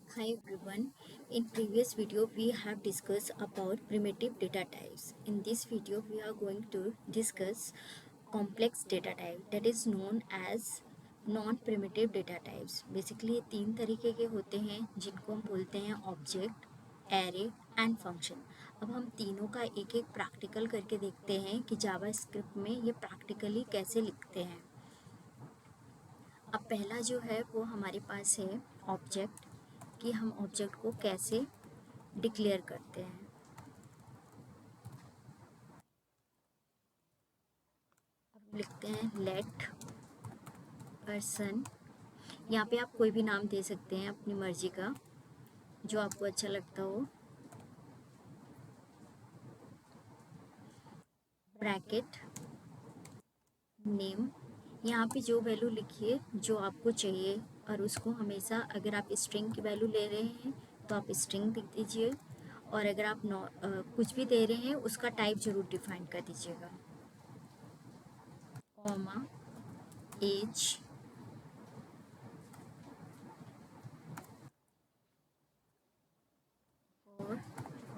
Hi everyone. In previous video we have discussed about primitive data types. In this video we are going to discuss complex data type that is known as non-primitive data types. Basically ये तीन तरीके के होते हैं जिनको हम बोलते हैं ऑब्जेक्ट, एरे एंड फंक्शन। अब हम तीनों का एक एक प्रैक्टिकल करके देखते हैं कि जावा स्क्रिप्ट में ये प्रैक्टिकली कैसे लिखते हैं। अब पहला जो है वो हमारे पास है ऑब्जेक्ट, कि हम ऑब्जेक्ट को कैसे डिक्लेयर करते हैं। अब लिखते हैं लेट पर्सन। यहाँ पे आप कोई भी नाम दे सकते हैं अपनी मर्जी का, जो आपको अच्छा लगता हो। ब्रैकेट नेम, यहाँ पे जो वैल्यू लिखिए जो आपको चाहिए, और उसको हमेशा अगर आप स्ट्रिंग की वैल्यू ले रहे हैं तो आप स्ट्रिंग लिख दीजिए, और अगर आप कुछ भी दे रहे हैं उसका टाइप जरूर डिफाइन कर दीजिएगा। कॉमा एज, और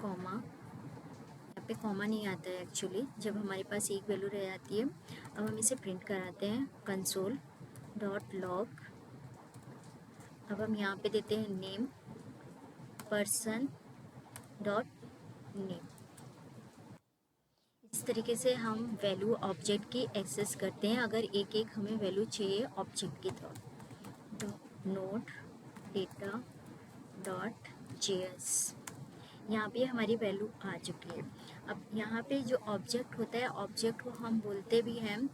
कॉमा, यहाँ पे कॉमा नहीं आता है एक्चुअली, जब हमारे पास एक वैल्यू रह जाती है। अब हम इसे प्रिंट कराते हैं कंसोल डॉट लॉग। अब हम यहाँ पे देते हैं नेम पर्सन डॉट नेम। इस तरीके से हम वैल्यू ऑब्जेक्ट की एक्सेस करते हैं अगर एक एक हमें वैल्यू चाहिए ऑब्जेक्ट की तरफ। नोड डेटा डॉट जेएस, यहाँ पे हमारी वैल्यू आ चुकी है। अब यहाँ पे जो ऑब्जेक्ट होता है, ऑब्जेक्ट को हम बोलते भी हैं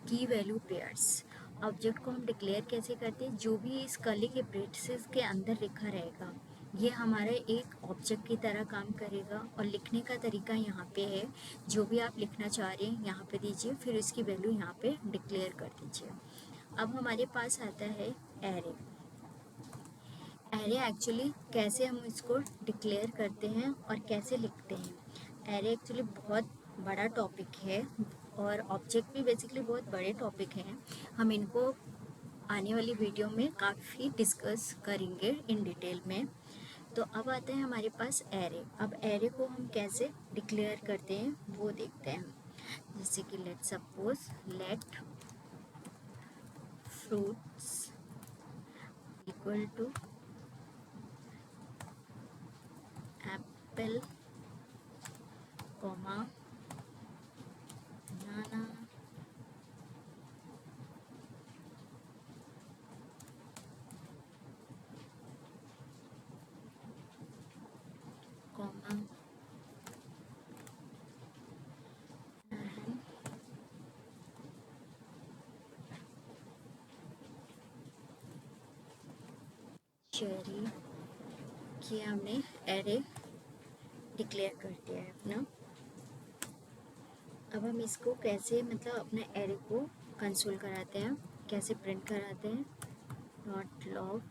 की वैल्यू पेयर्स। ऑब्जेक्ट को हम डिक्लेयर कैसे करते हैं, जो भी इस कर्ली के ब्रेसेस के अंदर लिखा रहेगा ये हमारा एक ऑब्जेक्ट की तरह काम करेगा। और लिखने का तरीका यहाँ पे है, जो भी आप लिखना चाह रहे हैं यहाँ पे दीजिए, फिर इसकी वैल्यू यहाँ पे डिक्लेयर कर दीजिए। अब हमारे पास आता है एरे। एरे एक्चुअली कैसे हम इसको डिक्लेयर करते हैं और कैसे लिखते हैं। एरे एक्चुअली बहुत बड़ा टॉपिक है, और ऑब्जेक्ट भी बेसिकली बहुत बड़े टॉपिक हैं। हम इनको आने वाली वीडियो में काफ़ी डिस्कस करेंगे इन डिटेल में। तो अब आते हैं हमारे पास एरे। अब एरे को हम कैसे डिक्लेयर करते हैं वो देखते हैं। जैसे कि let suppose let fruits equal to apple, comma banana, comma cherry, कि हमने एरे डिक्लेयर कर दिया है अपना। अब हम इसको कैसे मतलब अपने एरे को कंसोल कराते हैं, कैसे प्रिंट कराते हैं। डॉट लॉग,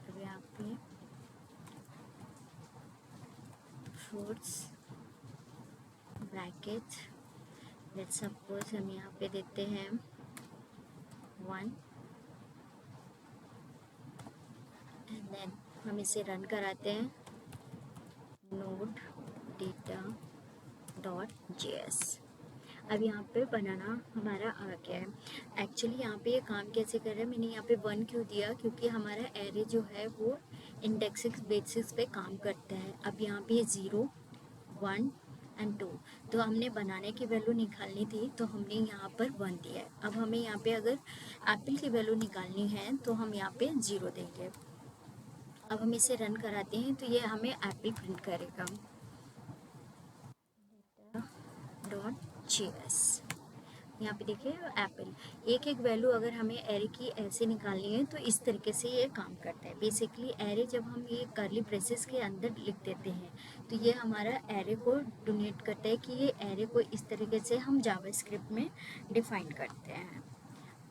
अब यहाँ पे फ्रूट्स ब्रैकेट, लेट सपोज हम यहाँ पे देते हैं 1, एंड देन हम इसे रन कराते हैं नोड डेटा डॉट जेएस। अब यहाँ पे बनाना हमारा आ गया है। एक्चुअली यहाँ पे ये काम कैसे कर रहा है, मैंने यहाँ पे 1 क्यों दिया, क्योंकि हमारा एरे जो है वो इंडेक्सिंग बेसिस पे काम करता है। अब यहाँ पे 0 1 एंड 2, तो हमने बनाने की वैल्यू निकालनी थी तो हमने यहाँ पर 1 दिया है। अब हमें यहाँ पे अगर एप्पल की वैल्यू निकालनी है तो हम यहाँ पे 0 देंगे। अब हम इसे रन कराते हैं तो ये हमें एप्पल प्रिंट करेगा डॉट जेएस। यहाँ पे देखिए एप्पल, एक एक वैल्यू अगर हमें एरे की ऐसे निकालनी है तो इस तरीके से ये काम करता है। बेसिकली एरे जब हम ये कर्ली ब्रेसेस के अंदर लिख देते हैं तो ये हमारा एरे को डोनेट करता है कि ये एरे को इस तरीके से हम जावास्क्रिप्ट में डिफाइन करते हैं।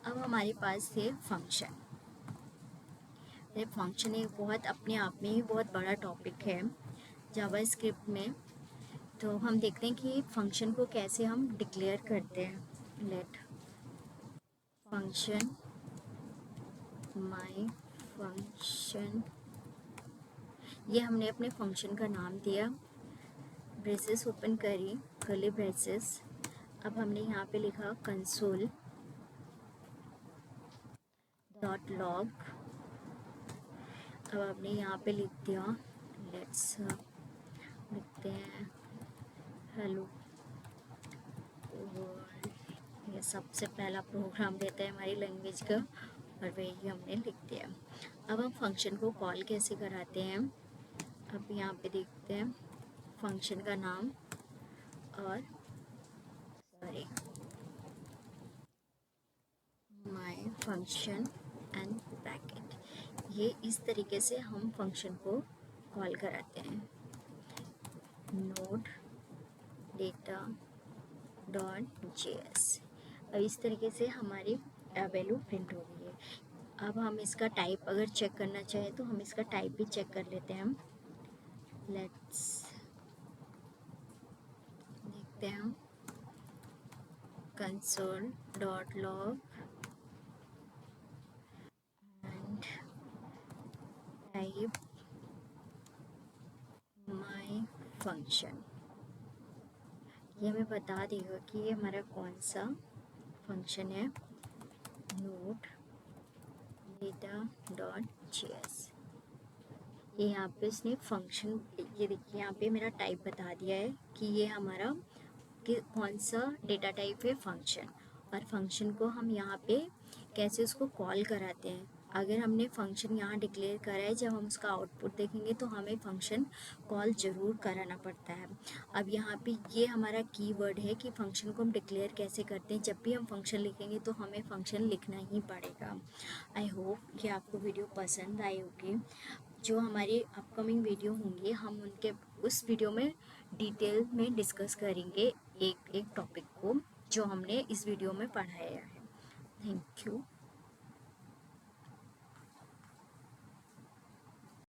अब हमारे पास थे फंक्शन। ये फंक्शन एक बहुत अपने आप में ही बहुत बड़ा टॉपिक है जावास्क्रिप्ट में। तो हम देखते हैं कि फंक्शन को कैसे हम डिक्लेयर करते हैं। लेट फंक्शन माई फंक्शन, ये हमने अपने फंक्शन का नाम दिया, ब्रेसेस ओपन करी, कर्ली ब्रेसेस। अब हमने यहाँ पे लिखा कंसोल डॉट लॉग। अब हमने यहाँ पे लिख दिया, लेट्स लिखते हैं हेलो वर्ल्ड। ये सबसे पहला प्रोग्राम देता है हमारी लैंग्वेज का, और वही हमने लिख दिया। अब हम फंक्शन को कॉल कैसे कराते हैं, अब यहाँ पे देखते हैं फंक्शन का नाम और sorry my function and bracket. ये इस तरीके से हम फंक्शन को कॉल कराते हैं। Node data dot JS. अब इस तरीके से हमारी वैल्यू प्रिंट हो गई है। अब हम इसका टाइप अगर चेक करना चाहें तो हम इसका टाइप भी चेक कर लेते हैं। हम लेट्स देखते हैं हम console dot log and type my function. ये हमें बता देगा कि ये हमारा कौन सा फंक्शन है। Node data dot JS. ये यहाँ पे इसने फंक्शन, ये देखिए यहाँ पे मेरा टाइप बता दिया है कि ये हमारा कि कौन सा डेटा टाइप है, फंक्शन। और फंक्शन को हम यहाँ पे कैसे उसको कॉल कराते हैं। अगर हमने फंक्शन यहाँ डिक्लेयर करा है, जब हम उसका आउटपुट देखेंगे तो हमें फंक्शन कॉल ज़रूर कराना पड़ता है। अब यहाँ पे ये हमारा कीवर्ड है कि फंक्शन को हम डिक्लेयर कैसे करते हैं। जब भी हम फंक्शन लिखेंगे तो हमें फंक्शन लिखना ही पड़ेगा। आई होप कि आपको वीडियो पसंद आई होगी। जो हमारी अपकमिंग वीडियो होंगी हम उनके उस वीडियो में डिटेल में डिस्कस करेंगे एक एक टॉपिक को जो हमने इस वीडियो में पढ़ाया है। Thank you.